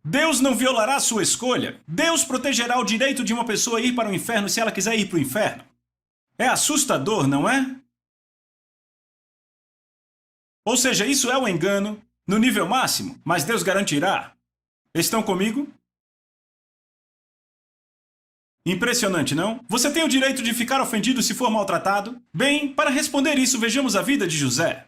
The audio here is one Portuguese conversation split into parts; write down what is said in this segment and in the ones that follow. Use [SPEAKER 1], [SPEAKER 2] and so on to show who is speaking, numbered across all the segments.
[SPEAKER 1] Deus não violará sua escolha. Deus protegerá o direito de uma pessoa ir para o inferno se ela quiser ir para o inferno. É assustador, não é? Ou seja, isso é um engano no nível máximo, mas Deus garantirá. Estão comigo? Impressionante, não? Você tem o direito de ficar ofendido se for maltratado? Bem, para responder isso, vejamos a vida de José.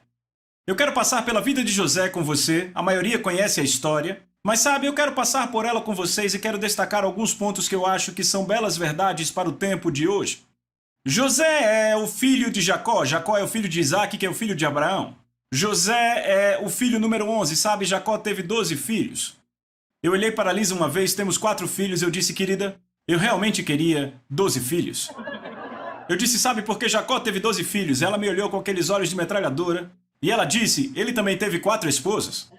[SPEAKER 1] Eu quero passar pela vida de José com você, a maioria conhece a história, mas sabe, eu quero passar por ela com vocês e quero destacar alguns pontos que eu acho que são belas verdades para o tempo de hoje. José é o filho de Jacó, Jacó é o filho de Isaac, que é o filho de Abraão. José é o filho número 11, sabe, Jacó teve 12 filhos. Eu olhei para Lisa uma vez, temos 4 filhos, eu disse, querida, eu realmente queria 12 filhos. Eu disse, sabe por que Jacó teve 12 filhos? Ela me olhou com aqueles olhos de metralhadora e ela disse, ele também teve 4 esposas.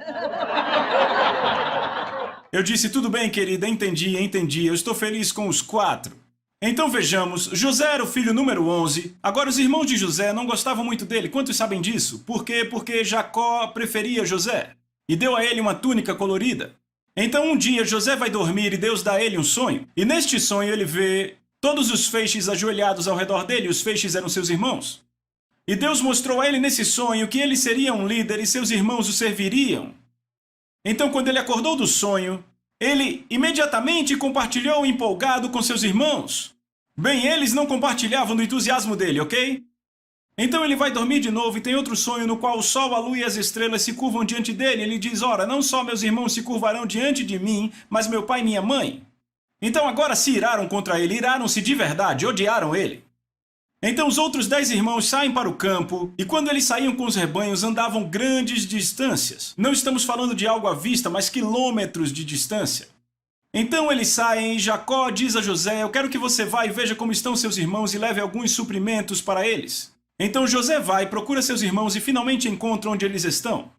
[SPEAKER 1] Eu disse, tudo bem, querida, entendi, eu estou feliz com os 4. Então vejamos, José era o filho número 11. Agora os irmãos de José não gostavam muito dele. Quantos sabem disso? Por quê? Porque Jacó preferia José e deu a ele uma túnica colorida. Então um dia José vai dormir e Deus dá a ele um sonho. E neste sonho ele vê todos os feixes ajoelhados ao redor dele, os feixes eram seus irmãos. E Deus mostrou a ele nesse sonho que ele seria um líder e seus irmãos o serviriam. Então quando ele acordou do sonho, ele imediatamente compartilhou empolgado com seus irmãos. Bem, eles não compartilhavam do entusiasmo dele, ok? Então ele vai dormir de novo e tem outro sonho no qual o sol, a lua e as estrelas se curvam diante dele. Ele diz, ora, não só meus irmãos se curvarão diante de mim, mas meu pai e minha mãe. Então agora se iraram contra ele, iraram-se de verdade, odiaram ele. Então os outros 10 irmãos saem para o campo, e quando eles saíam com os rebanhos, andavam grandes distâncias. Não estamos falando de algo à vista, mas quilômetros de distância. Então eles saem e Jacó diz a José, eu quero que você vá e veja como estão seus irmãos e leve alguns suprimentos para eles. Então José vai, procura seus irmãos e finalmente encontra onde eles estão.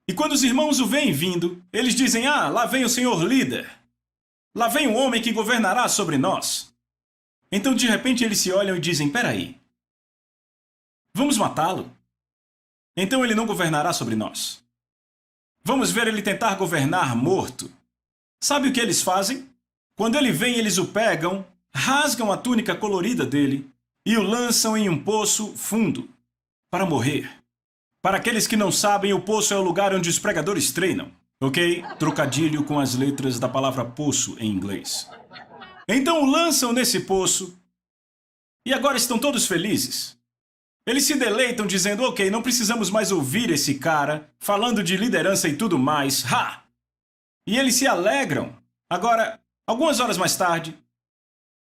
[SPEAKER 1] E quando os irmãos o veem vindo, eles dizem, ah, lá vem o senhor líder. Lá vem um homem que governará sobre nós. Então de repente eles se olham e dizem, peraí, vamos matá-lo? Então ele não governará sobre nós. Vamos ver ele tentar governar morto. Sabe o que eles fazem? Quando ele vem, eles o pegam, rasgam a túnica colorida dele e o lançam em um poço fundo para morrer. Para aqueles que não sabem, o poço é o lugar onde os pregadores treinam. Ok? Trocadilho com as letras da palavra poço em inglês. Então o lançam nesse poço e agora estão todos felizes. Eles se deleitam dizendo, ok, não precisamos mais ouvir esse cara falando de liderança e tudo mais. Ha! E eles se alegram. Agora, algumas horas mais tarde,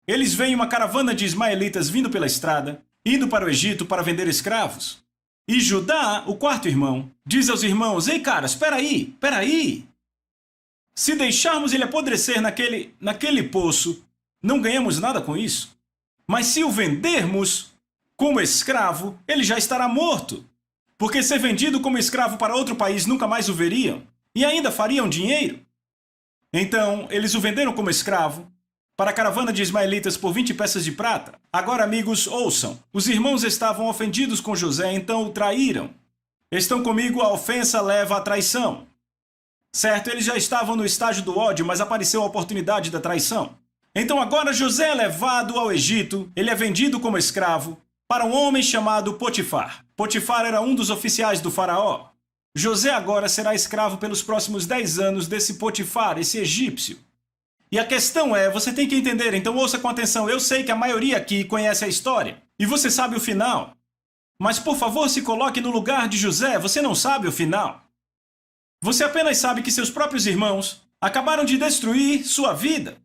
[SPEAKER 1] eles veem uma caravana de ismaelitas vindo pela estrada, indo para o Egito para vender escravos. E Judá, o 4º irmão, diz aos irmãos, ei caras, peraí. Se deixarmos ele apodrecer naquele poço, não ganhamos nada com isso. Mas se o vendermos como escravo, ele já estará morto. Porque ser vendido como escravo para outro país nunca mais o veriam. E ainda fariam dinheiro. Então, eles o venderam como escravo para a caravana de ismaelitas por 20 peças de prata. Agora, amigos, ouçam. Os irmãos estavam ofendidos com José, então o traíram. Estão comigo? A ofensa leva à traição. Certo, eles já estavam no estágio do ódio, mas apareceu a oportunidade da traição. Então agora José é levado ao Egito, ele é vendido como escravo para um homem chamado Potifar. Potifar era um dos oficiais do faraó. José agora será escravo pelos próximos 10 anos desse Potifar, esse egípcio. E a questão é, você tem que entender, então ouça com atenção, eu sei que a maioria aqui conhece a história, e você sabe o final. Mas por favor se coloque no lugar de José, você não sabe o final. Você apenas sabe que seus próprios irmãos acabaram de destruir sua vida.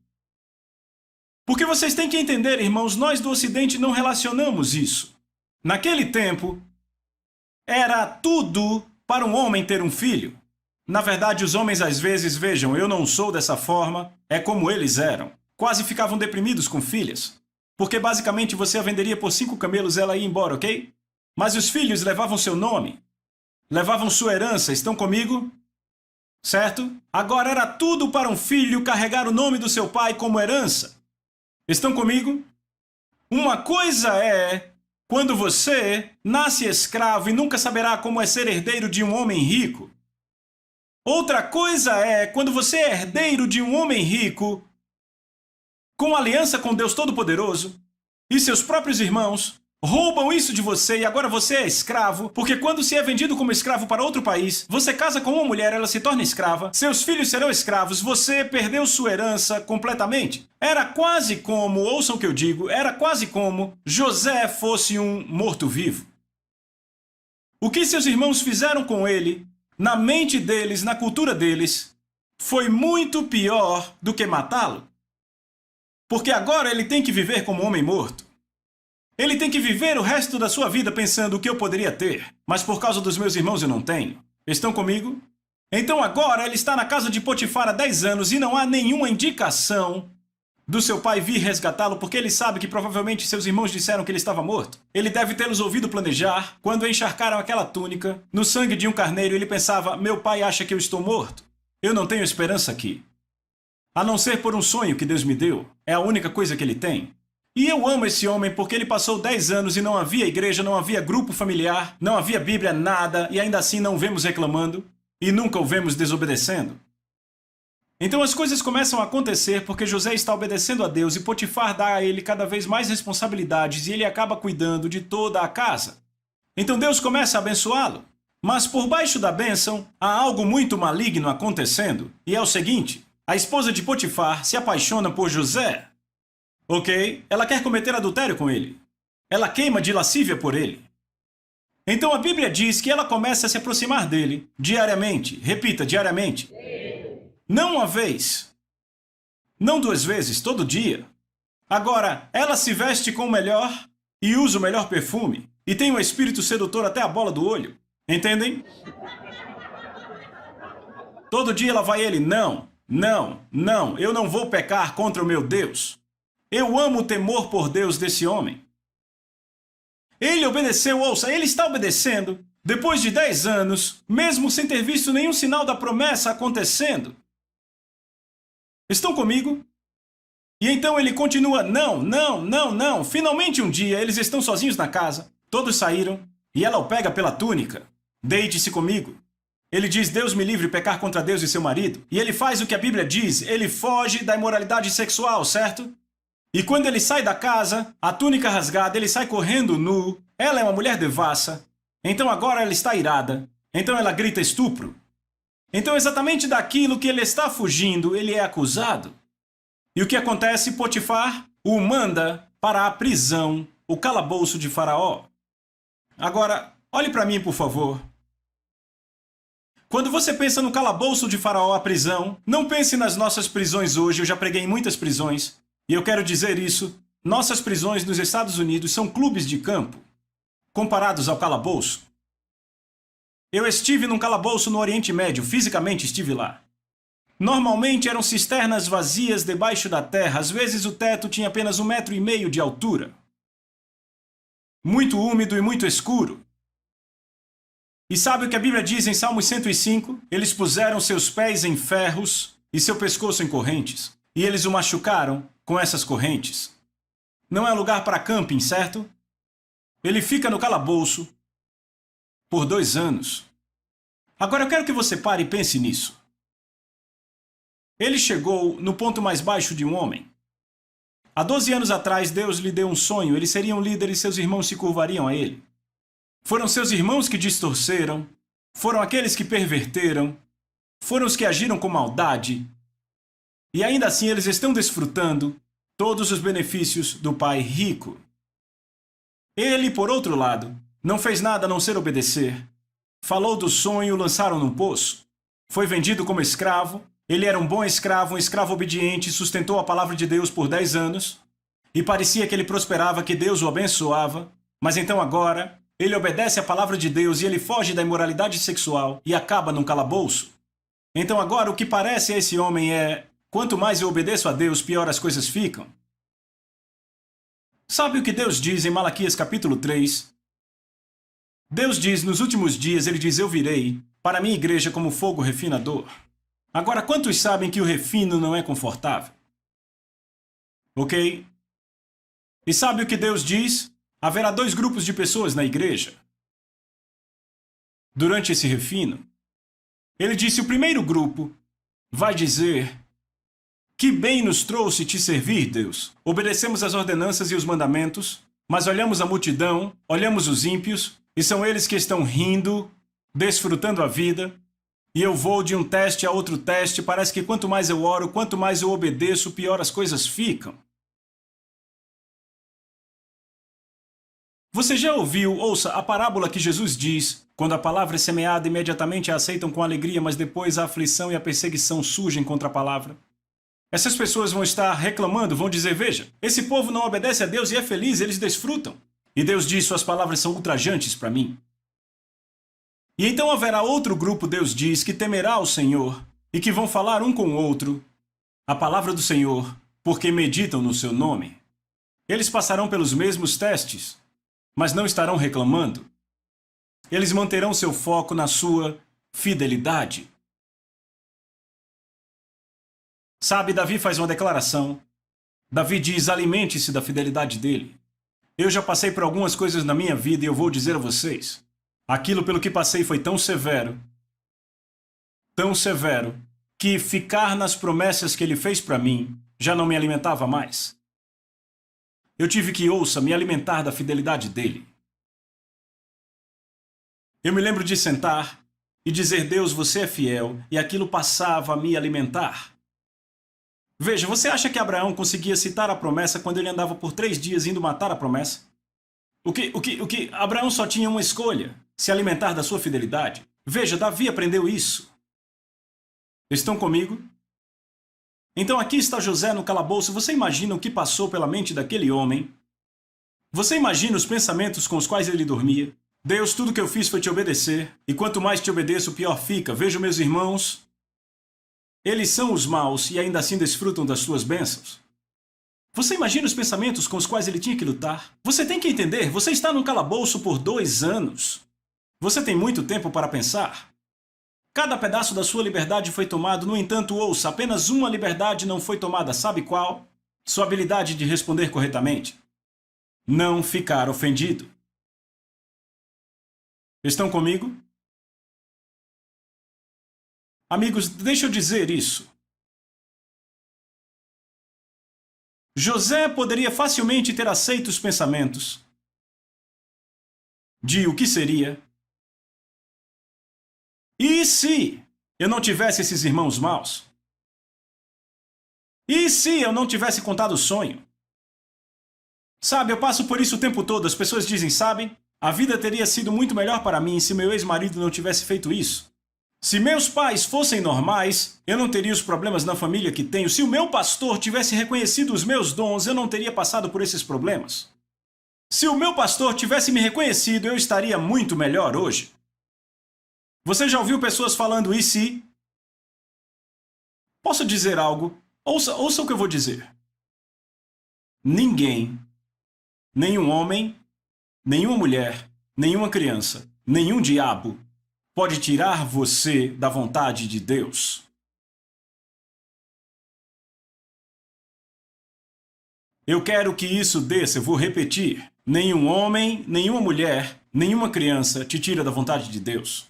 [SPEAKER 1] Porque vocês têm que entender, irmãos, nós do Ocidente não relacionamos isso. Naquele tempo, era tudo para um homem ter um filho. Na verdade, os homens às vezes, vejam, eu não sou dessa forma, é como eles eram. Quase ficavam deprimidos com filhas. Porque basicamente você a venderia por 5 camelos e ela ia embora, ok? Mas os filhos levavam seu nome, levavam sua herança, estão comigo? Certo? Agora era tudo para um filho carregar o nome do seu pai como herança. Estão comigo? Uma coisa é quando você nasce escravo e nunca saberá como é ser herdeiro de um homem rico. Outra coisa é quando você é herdeiro de um homem rico, com aliança com Deus Todo-Poderoso, e seus próprios irmãos roubam isso de você e agora você é escravo, porque quando se é vendido como escravo para outro país, você casa com uma mulher, ela se torna escrava, seus filhos serão escravos, você perdeu sua herança completamente. Era quase como, ouçam o que eu digo, era quase como José fosse um morto-vivo. O que seus irmãos fizeram com ele, na mente deles, na cultura deles, foi muito pior do que matá-lo. Porque agora ele tem que viver como um homem morto. Ele tem que viver o resto da sua vida pensando o que eu poderia ter, mas por causa dos meus irmãos eu não tenho. Estão comigo? Então agora ele está na casa de Potifar há 10 anos e não há nenhuma indicação do seu pai vir resgatá-lo porque ele sabe que provavelmente seus irmãos disseram que ele estava morto. Ele deve tê-los ouvido planejar. Quando encharcaram aquela túnica no sangue de um carneiro, ele pensava, meu pai acha que eu estou morto. Eu não tenho esperança aqui. A não ser por um sonho que Deus me deu. É a única coisa que ele tem. E eu amo esse homem porque ele passou 10 anos e não havia igreja, não havia grupo familiar, não havia Bíblia, nada, e ainda assim não o vemos reclamando e nunca o vemos desobedecendo. Então as coisas começam a acontecer porque José está obedecendo a Deus e Potifar dá a ele cada vez mais responsabilidades e ele acaba cuidando de toda a casa. Então Deus começa a abençoá-lo. Mas por baixo da bênção há algo muito maligno acontecendo, e é o seguinte: a esposa de Potifar se apaixona por José. Ok? Ela quer cometer adultério com ele. Ela queima de lascívia por ele. Então a Bíblia diz que ela começa a se aproximar dele diariamente. Repita, diariamente. Não uma vez. Não 2 vezes, todo dia. Agora, ela se veste com o melhor e usa o melhor perfume. E tem um espírito sedutor até a bola do olho. Entendem? Todo dia ela vai a ele, não, eu não vou pecar contra o meu Deus. Eu amo o temor por Deus desse homem. Ele obedeceu, ouça, ele está obedecendo depois de 10 anos, mesmo sem ter visto nenhum sinal da promessa acontecendo. Estão comigo? E então ele continua, não. Finalmente um dia eles estão sozinhos na casa, todos saíram, e ela o pega pela túnica. Deite-se comigo. Ele diz, Deus me livre de pecar contra Deus e seu marido. E ele faz o que a Bíblia diz, ele foge da imoralidade sexual, certo? E quando ele sai da casa, a túnica rasgada, ele sai correndo nu. Ela é uma mulher devassa. Então agora ela está irada. Então ela grita estupro. Então exatamente daquilo que ele está fugindo, ele é acusado. E o que acontece? Potifar o manda para a prisão, o calabouço de Faraó. Agora, olhe para mim, por favor. Quando você pensa no calabouço de Faraó, a prisão, não pense nas nossas prisões hoje. Eu já preguei em muitas prisões. E eu quero dizer isso, nossas prisões nos Estados Unidos são clubes de campo, comparados ao calabouço. Eu estive num calabouço no Oriente Médio, fisicamente estive lá. Normalmente eram cisternas vazias debaixo da terra, às vezes o teto tinha apenas 1,5 metros de altura. Muito úmido e muito escuro. E sabe o que a Bíblia diz em Salmos 105? Eles puseram seus pés em ferros e seu pescoço em correntes, e eles o machucaram com essas correntes. Não é lugar para camping, certo? Ele fica no calabouço por 2 anos. Agora eu quero que você pare e pense nisso. Ele chegou no ponto mais baixo de um homem. Há 12 anos atrás, Deus lhe deu um sonho. Ele seria um líder e seus irmãos se curvariam a ele. Foram seus irmãos que distorceram, foram aqueles que perverteram, foram os que agiram com maldade. E ainda assim eles estão desfrutando todos os benefícios do pai rico. Ele, por outro lado, não fez nada a não ser obedecer. Falou do sonho, lançaram num poço. Foi vendido como escravo. Ele era um bom escravo, um escravo obediente, sustentou a palavra de Deus por 10 anos. E parecia que ele prosperava, que Deus o abençoava. Mas então agora, ele obedece à palavra de Deus e ele foge da imoralidade sexual e acaba num calabouço. Então agora o que parece a esse homem é: quanto mais eu obedeço a Deus, pior as coisas ficam. Sabe o que Deus diz em Malaquias capítulo 3? Deus diz, nos últimos dias, ele diz, eu virei para a minha igreja como fogo refinador. Agora, quantos sabem que o refino não é confortável? Ok? E sabe o que Deus diz? Haverá 2 grupos de pessoas na igreja durante esse refino. Ele disse: o primeiro grupo vai dizer: que bem nos trouxe te servir, Deus. Obedecemos as ordenanças e os mandamentos, mas olhamos a multidão, olhamos os ímpios, e são eles que estão rindo, desfrutando a vida. E eu vou de um teste a outro teste, parece que quanto mais eu oro, quanto mais eu obedeço, pior as coisas ficam. Você já ouviu, ouça, a parábola que Jesus diz: quando a palavra é semeada, imediatamente a aceitam com alegria, mas depois a aflição e a perseguição surgem contra a palavra? Essas pessoas vão estar reclamando, vão dizer: veja, esse povo não obedece a Deus e é feliz, eles desfrutam. E Deus diz: suas palavras são ultrajantes para mim. E então haverá outro grupo, Deus diz, que temerá ao Senhor e que vão falar um com o outro a palavra do Senhor, porque meditam no seu nome. Eles passarão pelos mesmos testes, mas não estarão reclamando. Eles manterão seu foco na sua fidelidade. Sabe, Davi faz uma declaração. Davi diz: alimente-se da fidelidade dele. Eu já passei por algumas coisas na minha vida e eu vou dizer a vocês: aquilo pelo que passei foi tão severo, que ficar nas promessas que ele fez para mim já não me alimentava mais. Eu tive que, ouça, me alimentar da fidelidade dele. Eu me lembro de sentar e dizer: Deus, você é fiel, e aquilo passava a me alimentar. Veja, você acha que Abraão conseguia citar a promessa quando ele andava por 3 dias indo matar a promessa? Abraão só tinha uma escolha: se alimentar da sua fidelidade. Veja, Davi aprendeu isso. Estão comigo? Então aqui está José no calabouço. Você imagina o que passou pela mente daquele homem? Você imagina os pensamentos com os quais ele dormia? Deus, tudo que eu fiz foi te obedecer, e quanto mais te obedeço, pior fica. Vejo meus irmãos. Eles são os maus e ainda assim desfrutam das suas bênçãos. Você imagina os pensamentos com os quais ele tinha que lutar? Você tem que entender, você está num calabouço por 2 anos. Você tem muito tempo para pensar. Cada pedaço da sua liberdade foi tomado, no entanto, ouça, apenas uma liberdade não foi tomada, sabe qual? Sua habilidade de responder corretamente. Não ficar ofendido. Estão comigo? Amigos, deixa eu dizer isso. José poderia facilmente ter aceito os pensamentos de o que seria. E se eu não tivesse esses irmãos maus? E se eu não tivesse contado o sonho? Sabe, eu passo por isso o tempo todo. As pessoas dizem: sabe, a vida teria sido muito melhor para mim se meu ex-marido não tivesse feito isso. Se meus pais fossem normais, eu não teria os problemas na família que tenho. Se o meu pastor tivesse reconhecido os meus dons, eu não teria passado por esses problemas. Se o meu pastor tivesse me reconhecido, eu estaria muito melhor hoje. Você já ouviu pessoas falando "e se"? Posso dizer algo? Ouça o que eu vou dizer. Ninguém, nenhum homem, nenhuma mulher, nenhuma criança, nenhum diabo pode tirar você da vontade de Deus. Eu quero que isso desça, eu vou repetir. Nenhum homem, nenhuma mulher, nenhuma criança te tira da vontade de Deus.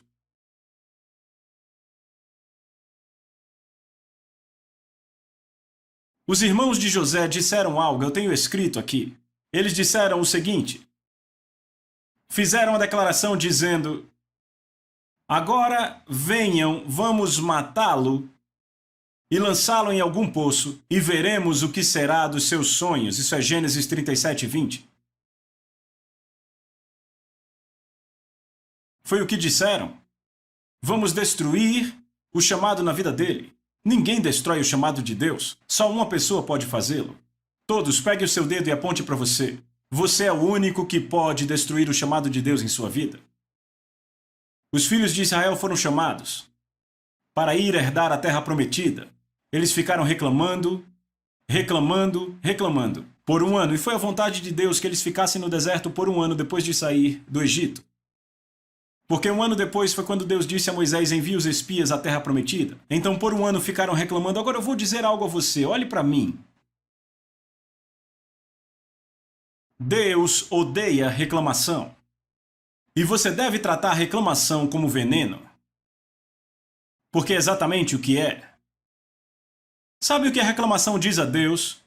[SPEAKER 1] Os irmãos de José disseram algo, eu tenho escrito aqui. Eles disseram o seguinte: fizeram uma declaração dizendo: agora venham, vamos matá-lo e lançá-lo em algum poço, e veremos o que será dos seus sonhos. Isso é Gênesis 37:20. Foi o que disseram. Vamos destruir o chamado na vida dele. Ninguém destrói o chamado de Deus. Só uma pessoa pode fazê-lo. Todos, pegue o seu dedo e aponte para você. Você é o único que pode destruir o chamado de Deus em sua vida. Os filhos de Israel foram chamados para ir herdar a terra prometida. Eles ficaram reclamando por 1 ano. E foi a vontade de Deus que eles ficassem no deserto por 1 ano depois de sair do Egito. Porque 1 ano depois foi quando Deus disse a Moisés: envie os espias à terra prometida. Então por 1 ano ficaram reclamando. Agora eu vou dizer algo a você, olhe para mim. Deus odeia reclamação. E você deve tratar a reclamação como veneno. Porque é exatamente o que é. Sabe o que a reclamação diz a Deus?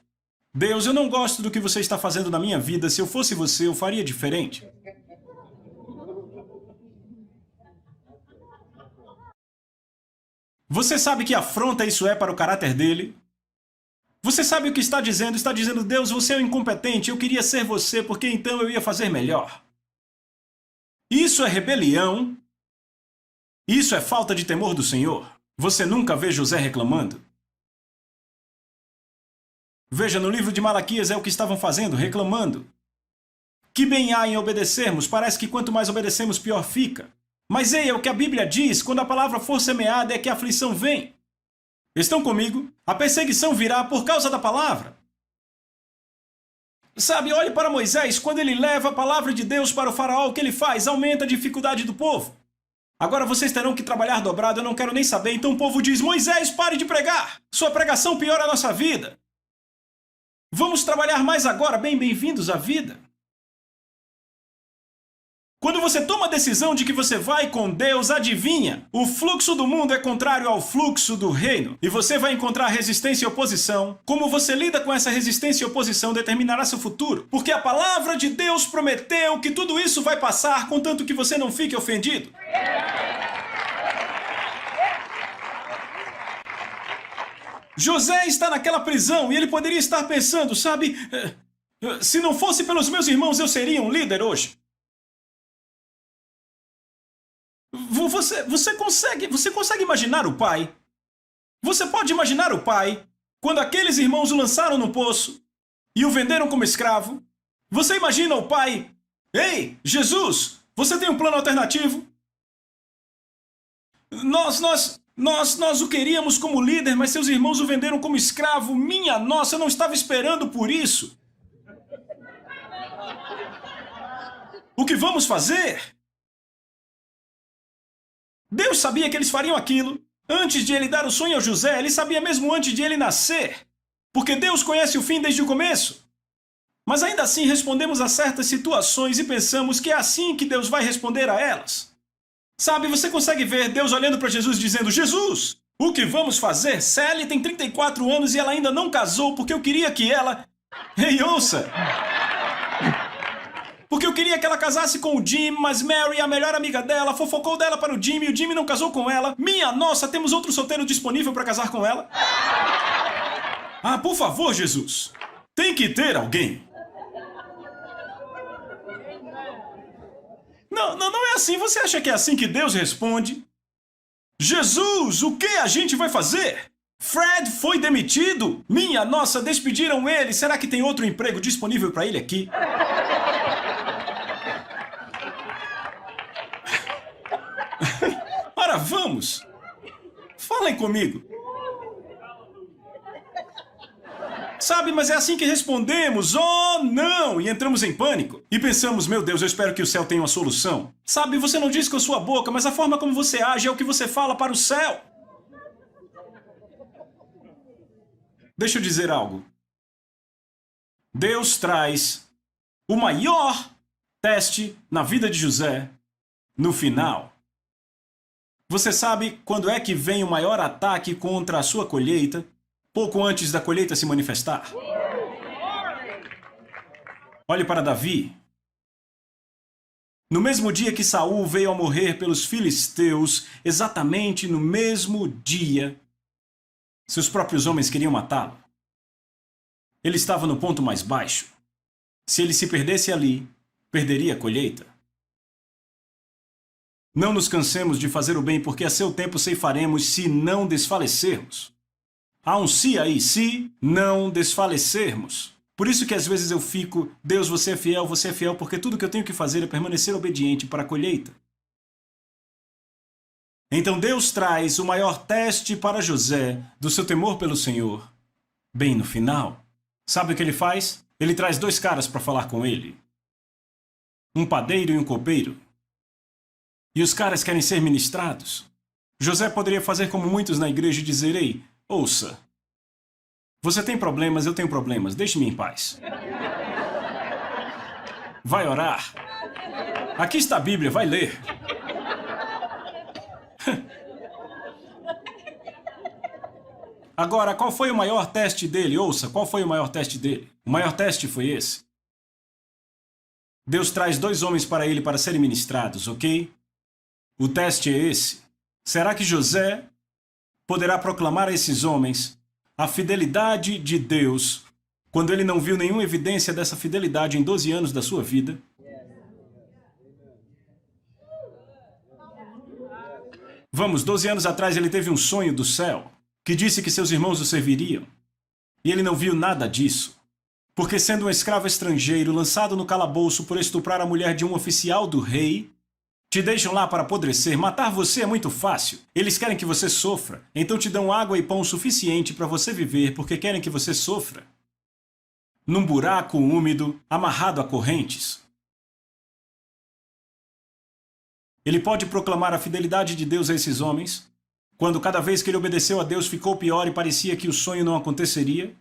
[SPEAKER 1] Deus, eu não gosto do que você está fazendo na minha vida. Se eu fosse você, eu faria diferente. Você sabe que afronta isso é para o caráter dele? Você sabe o que está dizendo? Está dizendo, Deus, você é um incompetente, eu queria ser você, porque então eu ia fazer melhor. Isso é rebelião. Isso é falta de temor do Senhor. Você nunca vê José reclamando? Veja, no livro de Malaquias é o que estavam fazendo, reclamando. Que bem há em obedecermos, parece que quanto mais obedecemos, pior fica. Mas é o que a Bíblia diz, quando a palavra for semeada é que a aflição vem. Estão comigo? A perseguição virá por causa da palavra. Sabe, olhe para Moisés, quando ele leva a palavra de Deus para o faraó, o que ele faz? Aumenta a dificuldade do povo. Agora vocês terão que trabalhar dobrado, eu não quero nem saber. Então o povo diz, Moisés, pare de pregar. Sua pregação piora a nossa vida. Vamos trabalhar mais agora, bem-vindos à vida. Quando você toma a decisão de que você vai com Deus, adivinha? O fluxo do mundo é contrário ao fluxo do reino. E você vai encontrar resistência e oposição. Como você lida com essa resistência e oposição determinará seu futuro. Porque a palavra de Deus prometeu que tudo isso vai passar, contanto que você não fique ofendido. José está naquela prisão e ele poderia estar pensando, sabe? Se não fosse pelos meus irmãos, eu seria um líder hoje. Você consegue imaginar o pai? Você pode imaginar o pai quando aqueles irmãos o lançaram no poço e o venderam como escravo? Você imagina o pai? Ei, Jesus, você tem um plano alternativo? Nós o queríamos como líder, mas seus irmãos o venderam como escravo. Minha nossa, eu não estava esperando por isso. O que vamos fazer? Deus sabia que eles fariam aquilo. Antes de ele dar o sonho ao José, ele sabia mesmo antes de ele nascer. Porque Deus conhece o fim desde o começo. Mas ainda assim respondemos a certas situações e pensamos que é assim que Deus vai responder a elas. Sabe, você consegue ver Deus olhando para Jesus dizendo, Jesus, o que vamos fazer? Sally tem 34 anos e ela ainda não casou porque eu queria que ela... Ei, ouça! Porque eu queria que ela casasse com o Jim, mas Mary, a melhor amiga dela, fofocou dela para o Jimmy e o Jimmy não casou com ela. Minha nossa, temos outro solteiro disponível para casar com ela? Ah, por favor, Jesus. Tem que ter alguém. Não é assim. Você acha que é assim que Deus responde? Jesus, o que a gente vai fazer? Fred foi demitido? Minha nossa, despediram ele. Será que tem outro emprego disponível para ele aqui? Ora, vamos! Falem comigo. Sabe, mas é assim que respondemos, oh não! E entramos em pânico. E pensamos, meu Deus, eu espero que o céu tenha uma solução. Sabe, você não diz com a sua boca, mas a forma como você age é o que você fala para o céu. Deixa eu dizer algo. Deus traz o maior teste na vida de José no final. Você sabe quando é que vem o maior ataque contra a sua colheita? Pouco antes da colheita se manifestar. Olhe para Davi. No mesmo dia que Saul veio a morrer pelos filisteus, exatamente no mesmo dia, seus próprios homens queriam matá-lo. Ele estava no ponto mais baixo. Se ele se perdesse ali, perderia a colheita. Não nos cansemos de fazer o bem, porque a seu tempo ceifaremos se não desfalecermos. Há um se aí, se não desfalecermos. Por isso que às vezes eu fico, Deus, você é fiel, porque tudo que eu tenho que fazer é permanecer obediente para a colheita. Então Deus traz o maior teste para José do seu temor pelo Senhor, bem no final. Sabe o que ele faz? Ele traz dois caras para falar com ele. Um padeiro e um copeiro. E os caras querem ser ministrados. José poderia fazer como muitos na igreja e dizer, ei, ouça, você tem problemas, eu tenho problemas, deixe-me em paz. Vai orar. Aqui está a Bíblia, vai ler. Agora, qual foi o maior teste dele? Ouça, qual foi o maior teste dele? O maior teste foi esse. Deus traz 2 homens para ele para serem ministrados, ok? O teste é esse. Será que José poderá proclamar a esses homens a fidelidade de Deus quando ele não viu nenhuma evidência dessa fidelidade em 12 anos da sua vida? Vamos, 12 anos atrás ele teve um sonho do céu que disse que seus irmãos o serviriam. E ele não viu nada disso. Porque sendo um escravo estrangeiro lançado no calabouço por estuprar a mulher de um oficial do rei, te deixam lá para apodrecer. Matar você é muito fácil. Eles querem que você sofra. Então te dão água e pão suficiente para você viver porque querem que você sofra. Num buraco úmido, amarrado a correntes. Ele pode proclamar a fidelidade de Deus a esses homens, quando cada vez que ele obedeceu a Deus ficou pior e parecia que o sonho não aconteceria?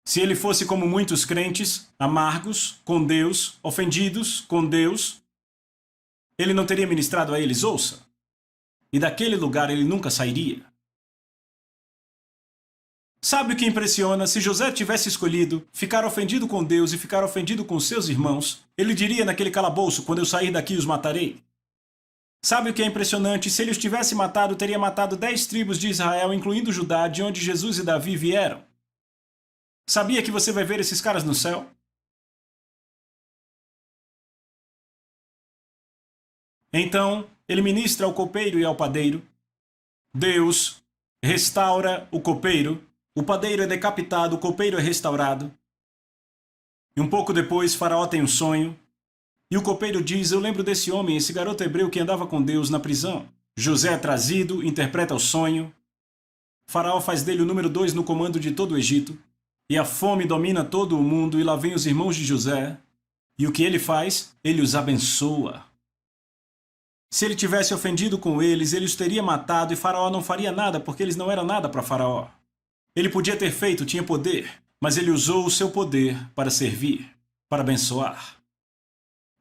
[SPEAKER 1] Se ele fosse como muitos crentes, amargos com Deus, ofendidos com Deus, ele não teria ministrado a eles, ouça. E daquele lugar ele nunca sairia. Sabe o que impressiona? Se José tivesse escolhido ficar ofendido com Deus e ficar ofendido com seus irmãos, ele diria naquele calabouço, quando eu sair daqui os matarei. Sabe o que é impressionante? Se ele os tivesse matado, teria matado 10 tribos de Israel, incluindo Judá, de onde Jesus e Davi vieram. Sabia que você vai ver esses caras no céu? Então, ele ministra ao copeiro e ao padeiro. Deus restaura o copeiro. O padeiro é decapitado, o copeiro é restaurado. E um pouco depois, Faraó tem um sonho. E o copeiro diz, eu lembro desse homem, esse garoto hebreu que andava com Deus na prisão. José é trazido, interpreta o sonho. Faraó faz dele o número 2 no comando de todo o Egito. E a fome domina todo o mundo, e lá vem os irmãos de José. E o que ele faz? Ele os abençoa. Se ele tivesse ofendido com eles, ele os teria matado, e Faraó não faria nada, porque eles não eram nada para Faraó. Ele podia ter feito, tinha poder, mas ele usou o seu poder para servir, para abençoar.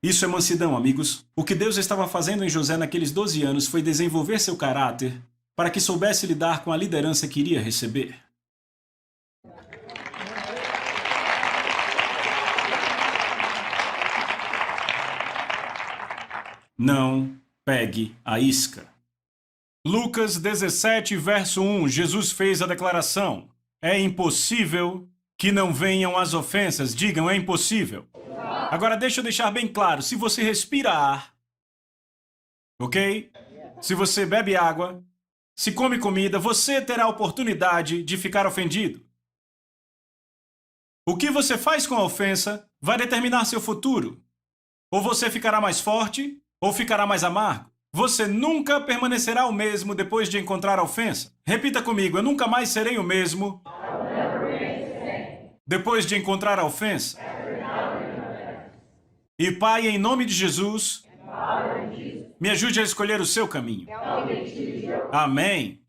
[SPEAKER 1] Isso é mansidão, amigos. O que Deus estava fazendo em José naqueles 12 anos foi desenvolver seu caráter para que soubesse lidar com a liderança que iria receber. Não pegue a isca. Lucas 17, verso 1, Jesus fez a declaração: é impossível que não venham as ofensas. Digam, é impossível. Agora deixa eu deixar bem claro, se você respira ar, ok? Se você bebe água, se come comida, você terá a oportunidade de ficar ofendido. O que você faz com a ofensa vai determinar seu futuro. Ou você ficará mais forte, ou ficará mais amargo. Você nunca permanecerá o mesmo depois de encontrar a ofensa. Repita comigo, eu nunca mais serei o mesmo depois de encontrar a ofensa. E Pai, em nome de Jesus, me ajude a escolher o seu caminho. Amém.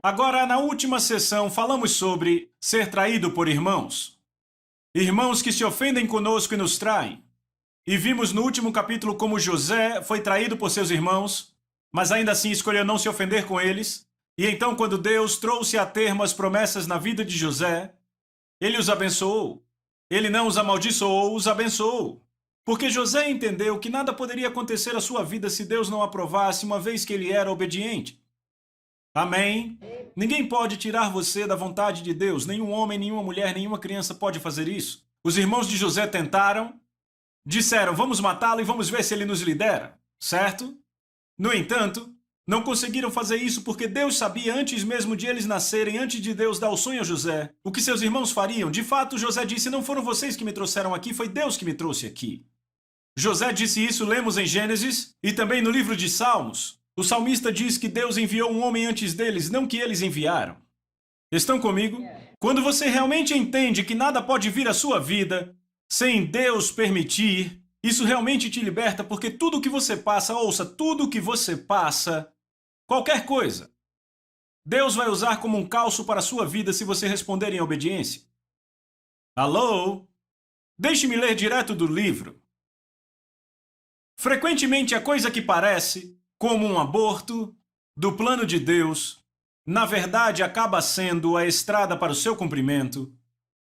[SPEAKER 1] Agora, na última sessão, falamos sobre ser traído por irmãos. Irmãos que se ofendem conosco e nos traem. E vimos no último capítulo como José foi traído por seus irmãos, mas ainda assim escolheu não se ofender com eles. E então, quando Deus trouxe a termo as promessas na vida de José, ele os abençoou. Ele não os amaldiçoou, os abençoou. Porque José entendeu que nada poderia acontecer à sua vida se Deus não aprovasse, uma vez que ele era obediente. Amém? Ninguém pode tirar você da vontade de Deus. Nenhum homem, nenhuma mulher, nenhuma criança pode fazer isso. Os irmãos de José tentaram, disseram, vamos matá-lo e vamos ver se ele nos lidera, certo? No entanto, não conseguiram fazer isso porque Deus sabia, antes mesmo de eles nascerem, antes de Deus dar o sonho a José, o que seus irmãos fariam. De fato, José disse, não foram vocês que me trouxeram aqui, foi Deus que me trouxe aqui. José disse isso, lemos em Gênesis e também no livro de Salmos. O salmista diz que Deus enviou um homem antes deles, não que eles enviaram. Estão comigo? Quando você realmente entende que nada pode vir à sua vida sem Deus permitir, isso realmente te liberta, porque tudo que você passa, ouça, tudo que você passa, qualquer coisa, Deus vai usar como um calço para a sua vida se você responder em obediência. Alô? Deixe-me ler direto do livro. Frequentemente a coisa que parece como um aborto do plano de Deus na verdade, acaba sendo a estrada para o seu cumprimento,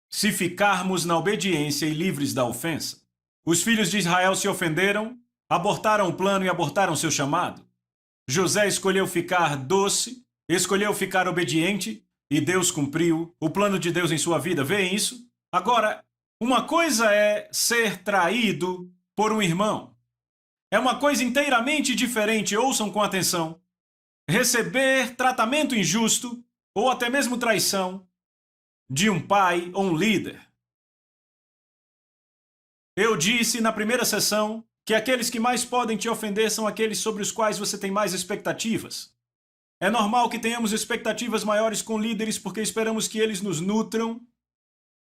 [SPEAKER 1] se ficarmos na obediência e livres da ofensa. Os filhos de Israel se ofenderam, abortaram o plano e abortaram seu chamado. José escolheu ficar doce, escolheu ficar obediente, e Deus cumpriu o plano de Deus em sua vida. Vêem isso? Agora, uma coisa é ser traído por um irmão. É uma coisa inteiramente diferente, ouçam com atenção. Receber tratamento injusto, ou até mesmo traição, de um pai ou um líder. Eu disse na primeira sessão que aqueles que mais podem te ofender são aqueles sobre os quais você tem mais expectativas. É normal que tenhamos expectativas maiores com líderes porque esperamos que eles nos nutram